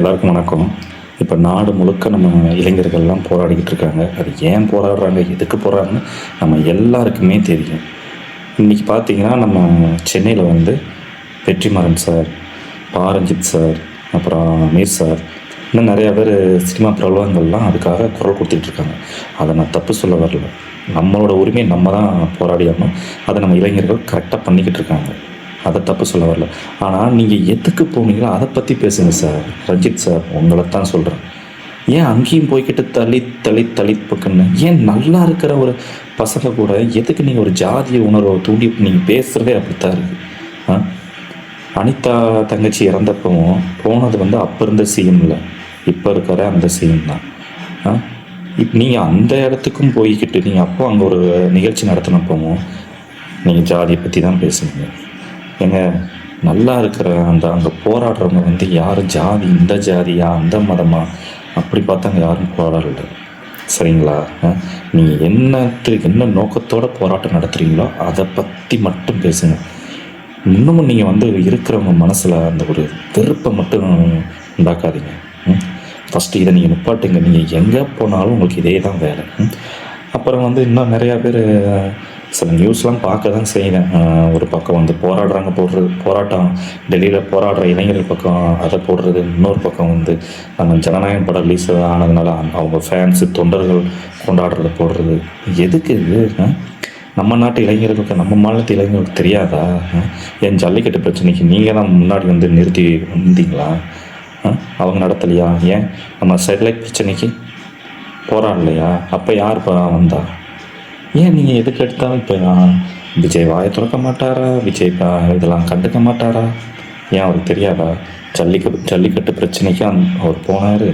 எல்லாருக்கும் வணக்கம். இப்போ நாடு முழுக்க நம்ம இளைஞர்கள்லாம் போராடிக்கிட்டு இருக்காங்க. அது ஏன் போராடுறாங்க, எதுக்கு போராடுறாங்கன்னு நம்ம எல்லாருக்குமே தெரியும். இன்றைக்கி பார்த்தீங்கன்னா நம்ம சென்னையில் வெற்றிமாறன் சார், பாரஞ்சித் சார், அப்புறம் அமீர் சார், இன்னும் நிறையா பேர் சினிமா பிரபலங்கள்லாம் அதுக்காக குரல் கொடுத்துட்ருக்காங்க. அதை நான் தப்பு சொல்ல வரல. நம்மளோட உரிமையை நம்ம தான் போராடியாகணும். அதை நம்ம இளைஞர்கள் கரெக்டாக பண்ணிக்கிட்டு இருக்காங்க. அதை தப்பு சொல்ல வரல. ஆனால் நீங்கள் எதுக்கு போனீங்களோ அதை பற்றி பேசுங்க சார். ரஞ்சித் சார், உங்களை தான் சொல்கிறேன். ஏன் அங்கேயும் போய்கிட்டு தலித் பக்கம்னு ஏன் நல்லா இருக்கிற ஒரு பசங்க கூட எதுக்கு நீங்கள் ஒரு ஜாதிய உணர்வை தூண்டி நீங்கள் பேசுகிறதே அப்படித்தான் இருக்குது. அனிதா தங்கச்சி இறந்தப்பவும் போனது அப்போ இருந்த சிஎம் இல்லை, இப்போ இருக்கிற அந்த சிஎம் தான். நீங்கள் அந்த இடத்துக்கும் போய்கிட்டு நீங்கள் அப்போ அங்கே ஒரு நிகழ்ச்சி நடத்தினப்பவும் நீங்கள் ஜாதியை பற்றி தான் பேசுனீங்க. ஏங்க, நல்லா இருக்கிற அங்கே போராடுறவங்க யாரும் ஜாதி, இந்த ஜாதியா அந்த மதமா அப்படி பார்த்தாங்க யாரும் போராடல. சரிங்களா? நீங்கள் என்ன நோக்கத்தோட போராட்டம் நடத்துகிறீங்களோ அதை பற்றி மட்டும் பேசுங்க. இன்னமும் நீங்கள் இருக்கிறவங்க மனசில் அந்த ஒரு வெறுப்பை மட்டும் உண்டாக்காதீங்க. ஃபஸ்ட்டு இதை நீங்கள் நிப்பாட்டுங்க. நீங்கள் எங்கே போனாலும் உங்களுக்கு இதே தான் வேலை. அப்புறம் இன்னும் நிறையா பேர் சில நியூஸ்லாம் பார்க்க தான் செய்வேன். ஒரு பக்கம் போராடுறாங்க, போராட்டம் டெல்லியில் போராடுற இளைஞர்கள் பக்கம் அதை போடுறது, இன்னொரு பக்கம் நம்ம ஜனநாயகம் படம் ரிலீஸ் ஆனதுனால அவங்க ஃபேன்ஸு தொண்டர்கள் கொண்டாடுறத போடுறது. எதுக்கு இது? நம்ம நாட்டு இளைஞர்களுக்கு, நம்ம மாநிலத்து இளைஞர்களுக்கு தெரியாதா? என் ஜல்லிக்கட்டு பிரச்சனைக்கு நீங்கள் தான் முன்னாடி நிறுத்தி வந்தீங்களா? அவங்க நடத்தலையா? ஏன் நம்ம ஸ்டெர்லைட் பிரச்சனைக்கு போராடலையா? அப்போ யார் வந்தா? ஏன் நீங்கள் எதுக்கு எடுத்தாலும் இப்போ விஜய் வாயை திறக்க மாட்டாரா? விஜய் இதெல்லாம் கண்டுக்க மாட்டாரா? ஏன் அவருக்கு தெரியாதா? ஜல்லிக்கட்டு பிரச்சனைக்கு அவர் போனார்.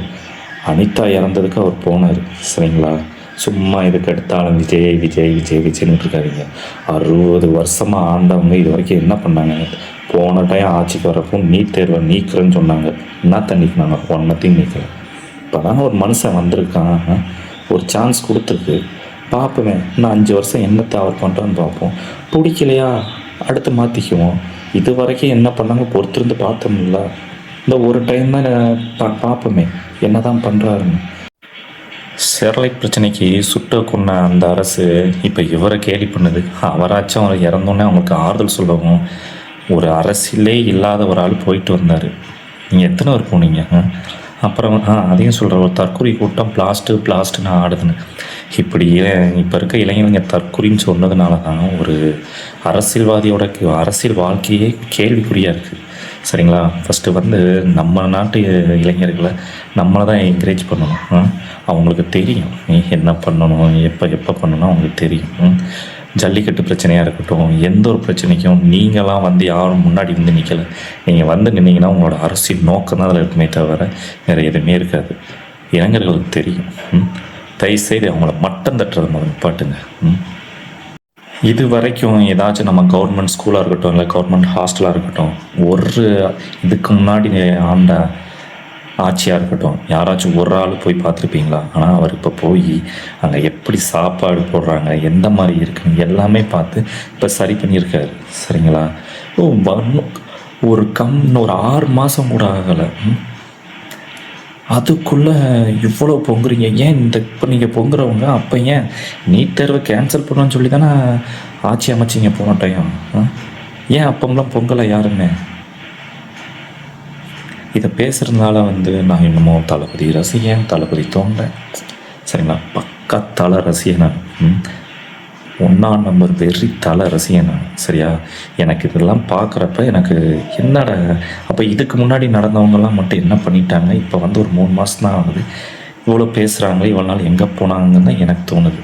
அனிதா இறந்ததுக்கு அவர் போனார். சரிங்களா? சும்மா எதுக்கு எடுத்தாலும் விஜய் விஜய் விஜய் விஜய்னு இருக்காதீங்க. 60 வருஷமாக ஆண்டவங்க இது வரைக்கும் என்ன பண்ணாங்க? போன டைம் ஆட்சிக்கு வரப்போ நீட் தேர்வை நீக்கிறேன்னு சொன்னாங்க. என்ன தண்ணிக்குனாங்க? ஒன்றத்தையும் நீக்கலை. இப்போ தானே ஒரு மனுஷன் வந்திருக்கான், ஒரு சான்ஸ் கொடுத்துருக்கு. பார்ப்போமே, இன்னும் 5 வருஷம் என்னத்தை அவர் பண்ணுறான்னு பார்ப்போம். பிடிக்கலையா அடுத்து மாற்றிக்குவோம். இது வரைக்கும் என்ன பண்ணாங்க பொறுத்திருந்து பார்த்தோம்ல. இந்த ஒரு டைம் தான் பார்ப்போமே என்ன தான் பண்ணுறாருன்னு. ஸ்டெர்லைட் பிரச்சனைக்கு சுட்ட கொண்ட அந்த அரசு இப்போ இவரை கேலி பண்ணுது. அவராச்சும் அவர் இறந்தோன்னே அவங்களுக்கு ஆறுதல் சொல்லவும் ஒரு அரசியலே இல்லாத ஒரு ஆள் போயிட்டு வந்தார். நீங்கள் எத்தனை பேர் போனீங்க? அப்புறம் அதையும் சொல்கிற ஒரு தற்கொலை கூட்டம் பிளாஸ்ட்டுன்னு ஆடுதுன்னு. இப்படி இப்போ இருக்க இளைஞருங்க தற்கொலைன்னு சொன்னதுனால தான் ஒரு அரசியல்வாதியோட அரசியல் வாழ்க்கையே கேள்விக்குறியாக இருக்குது. சரிங்களா? ஃபஸ்ட்டு நம்ம நாட்டு இளைஞர்களை நம்மளை தான் என்கரேஜ் பண்ணணும். அவங்களுக்கு தெரியும் என்ன பண்ணணும், எப்போ பண்ணணும் அவங்களுக்கு தெரியும். ஜல்லிக்கட்டு பிரச்சனையாக இருக்கட்டும், எந்த ஒரு பிரச்சனைக்கும் நீங்களாம் யாரும் முன்னாடி நிற்கலை. நீங்கள் நின்னீங்கன்னா உங்களோட அரசியல் நோக்கம் தான் அதில் இருக்குமே தவிர வேறு எதுவுமே இருக்காது. இளைஞர்களுக்கு தெரியும். தயவுசெய்து அவங்கள மட்டம் தட்டுறது முதல்ல நிப்பாட்டுங்க. இது வரைக்கும் ஏதாச்சும் நம்ம கவர்மெண்ட் ஸ்கூலாக இருக்கட்டும், இல்லை கவர்மெண்ட் ஹாஸ்டலாக இருக்கட்டும், ஒரு இதுக்கு முன்னாடி ஆண்ட ஆட்சியாக இருக்கட்டும், யாராச்சும் ஒரு ஆள் போய் பார்த்துருப்பீங்களா? ஆனால் அவர் இப்போ போய் அங்கே எப்படி சாப்பாடு போடுறாங்க, எந்த மாதிரி இருக்குன்னு எல்லாமே பார்த்து இப்போ சரி பண்ணியிருக்காரு. சரிங்களா? ஒரு 6 மாதம் கூட ஆகலை. அதுக்குள்ளே இவ்வளோ பொங்குறீங்க. ஏன் இப்போ நீங்கள் பொங்குறவங்க அப்போ ஏன் நீட் தேர்வை கேன்சல் பண்ணணும்னு சொல்லி தானே ஆட்சி அமைச்சிங்க போன டைம்? ஏன் அப்போம்லாம் பொங்கலை யாருமே? இதை பேசுகிறதுனால நான் இன்னமோ தளபதி ரசிகன், தளபதி தோன்றேன். சரிங்களா? பக்கா தலை ரசிகன் நான். 1ஆம் நம்பர் வெறி தலை ரசிகன் நான். சரியா? எனக்கு இதெல்லாம் பார்க்குறப்ப எனக்கு என்னடா, அப்போ இதுக்கு முன்னாடி நடந்தவங்கலாம் மட்டும் என்ன பண்ணிட்டாங்க? இப்போ ஒரு 3 மாதம் தான் ஆகுது, இவ்வளோ பேசுகிறாங்க, இவ்வளோ நாள் எங்கே போனாங்கன்னு தான் எனக்கு தோணுது.